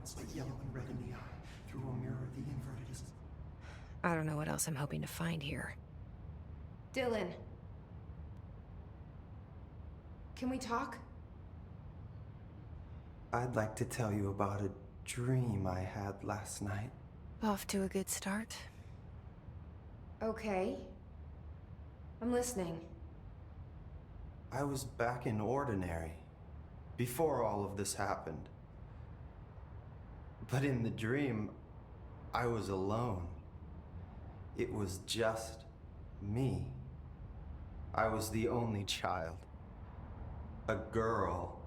pearls, but yellow and red in the eye. Through a mirror, the inverted is... I don't know what else I'm hoping to find here. Dylan. Can we talk? I'd like to tell you about a dream I had last night. Off to a good start. Okay. I'm listening. I was back in Ordinary, before all of this happened. But in the dream, I was alone. It was just me. I was the only child. A girl.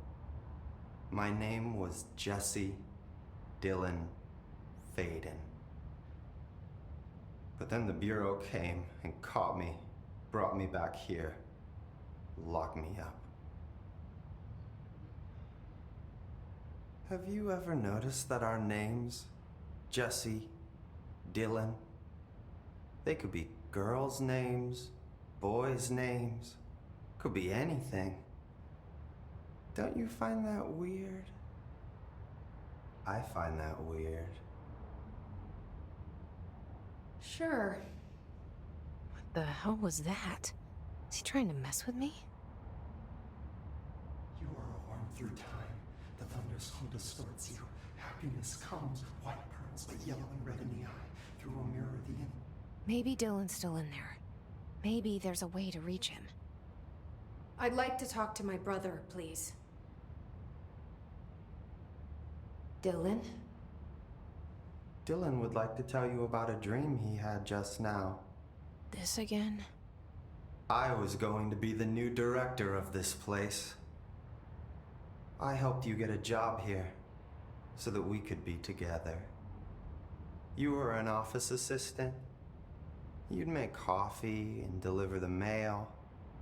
My name was Jesse Dylan Faden. But then the Bureau came and caught me, brought me back here, locked me up. Have you ever noticed that our names, Jesse, Dylan, they could be girls' names, boys' names, could be anything. Don't you find that weird? I find that weird. Sure. What the hell was that? Is he trying to mess with me? You are a worm through time. The thunderstorm distorts you. Happiness comes, white pearls, but yellow and red in the eye. Through a mirror, the Maybe Dylan's still in there. Maybe there's a way to reach him. I'd like to talk to my brother, please. Dylan? Dylan would like to tell you about a dream he had just now. This again? I was going to be the new director of this place. I helped you get a job here, so that we could be together. You were an office assistant. You'd make coffee and deliver the mail,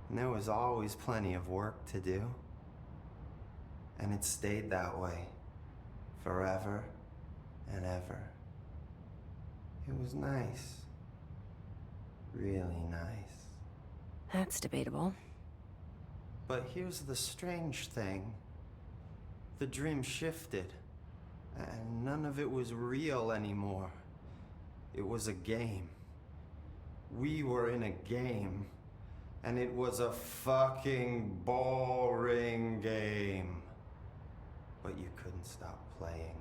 and there was always plenty of work to do. And it stayed that way, forever and ever. It was nice. Really nice. That's debatable. But here's the strange thing. The dream shifted, and none of it was real anymore. It was a game. We were in a game, and it was a fucking boring game. But you couldn't stop playing.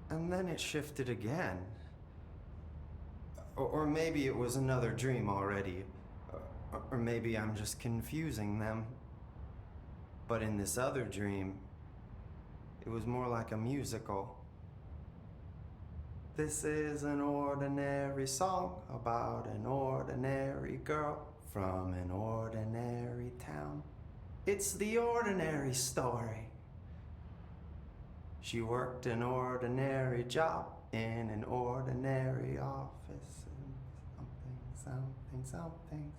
And then it shifted again. Or maybe it was another dream already. Or maybe I'm just confusing them. But in this other dream, it was more like a musical. This is an ordinary song about an ordinary girl from an ordinary town. It's the ordinary story. She worked an ordinary job in an ordinary office. Something.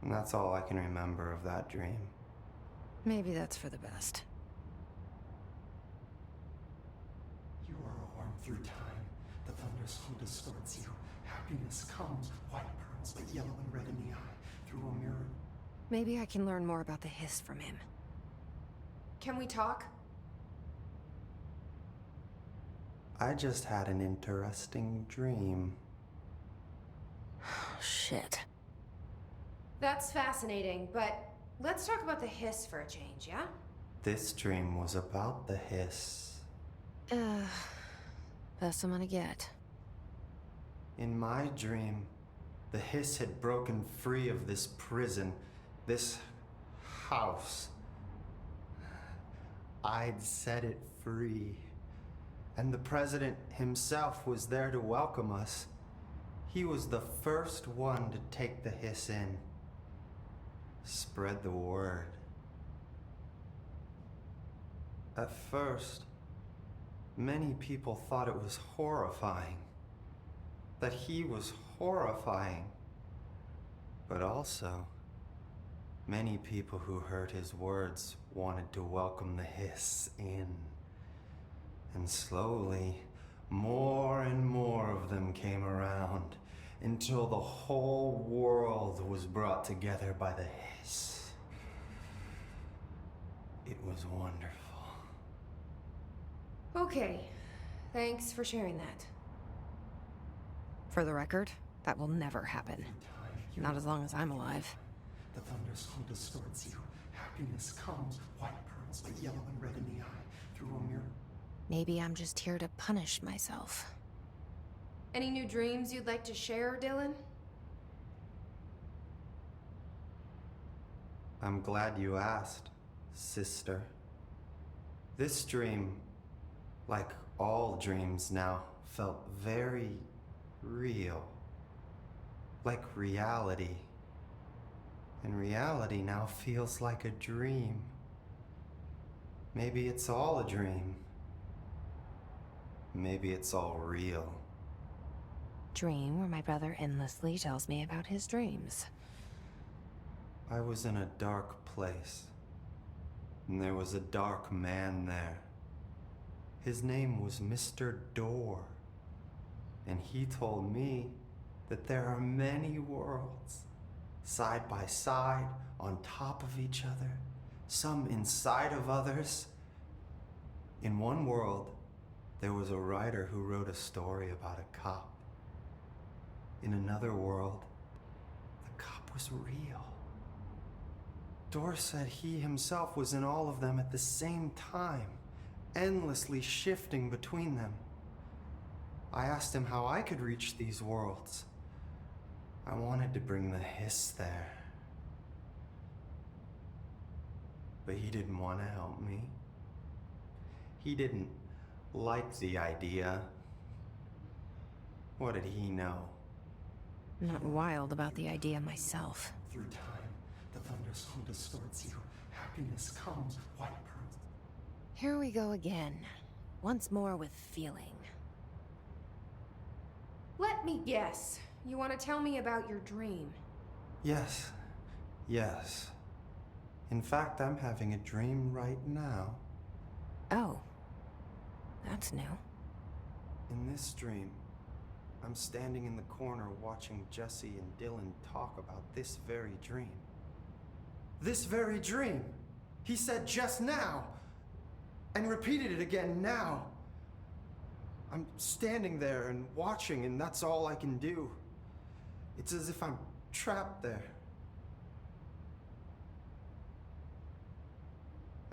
And that's all I can remember of that dream. Maybe that's for the best. You are a worm through time. The thunderstorm distorts you. Happiness comes, white pearls, but yellow and red in the eye. Through a mirror. Maybe I can learn more about the hiss from him. Can we talk? I just had an interesting dream. Shit. That's fascinating, but let's talk about the hiss for a change, yeah? This dream was about the hiss. Best I'm gonna get. In my dream, the hiss had broken free of this prison, this house. I'd set it free. And the president himself was there to welcome us. He was the first one to take the hiss in. Spread the word. At first, many people thought it was horrifying. That he was horrifying. But also, many people who heard his words wanted to welcome the hiss in. And slowly, more and more of them came around until the whole world was brought together by the hiss. It was wonderful. Okay. Thanks for sharing that. For the record, that will never happen. Not as long as I'm alive. The thunderstorm distorts you. Happiness comes, white pearls, but yellow and red in the eye, through a mirror. Maybe I'm just here to punish myself. Any new dreams you'd like to share, Dylan? I'm glad you asked, sister. This dream, like all dreams now, felt very real. Like reality. And reality now feels like a dream. Maybe it's all a dream. Maybe it's all real. Dream where my brother endlessly tells me about his dreams. I was in a dark place, and there was a dark man there. His name was Mr. Door, and he told me that there are many worlds, side by side, on top of each other, some inside of others. In one world, there was a writer who wrote a story about a cop. In another world, the cop was real. Dor said he himself was in all of them at the same time, endlessly shifting between them. I asked him how I could reach these worlds. I wanted to bring the hiss there. But he didn't want to help me. He didn't like the idea. What did he know? I'm not wild about the idea myself. Through time, the thunderstorm distorts you. Happiness comes, white pearls. Here we go again. Once more with feeling. Let me guess. You want to tell me about your dream? Yes. In fact, I'm having a dream right now. Oh. That's new. In this dream, I'm standing in the corner watching Jesse and Dylan talk about this very dream. This very dream! He said just now! And repeated it again now! I'm standing there and watching, and that's all I can do. It's as if I'm trapped there.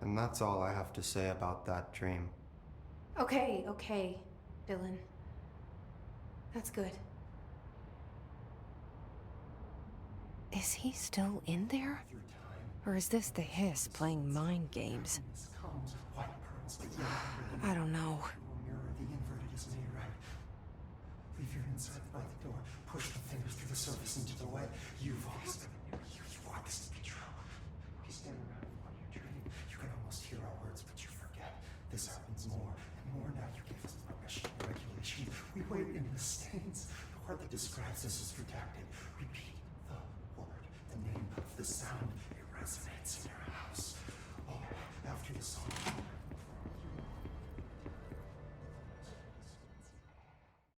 And that's all I have to say about that dream. Okay, Dylan. That's good. Is he still in there? Through time, Or is this the hiss playing mind games? happiness comes, white pearls, but yellow and red in I don't know. Through a mirror, the inverted is made right. Leave your inside by the door. Push the fingers through the surface into the way. You've always been near you. You want this to be true. You stand around while you dream. You can almost hear our words, but you forget. This happens more and more now. You gave us permission and regulation. We wait in the stains. The word that describes this is redacted. Repeat the word, the name of the sound. It resonates in your house. Oh, after the song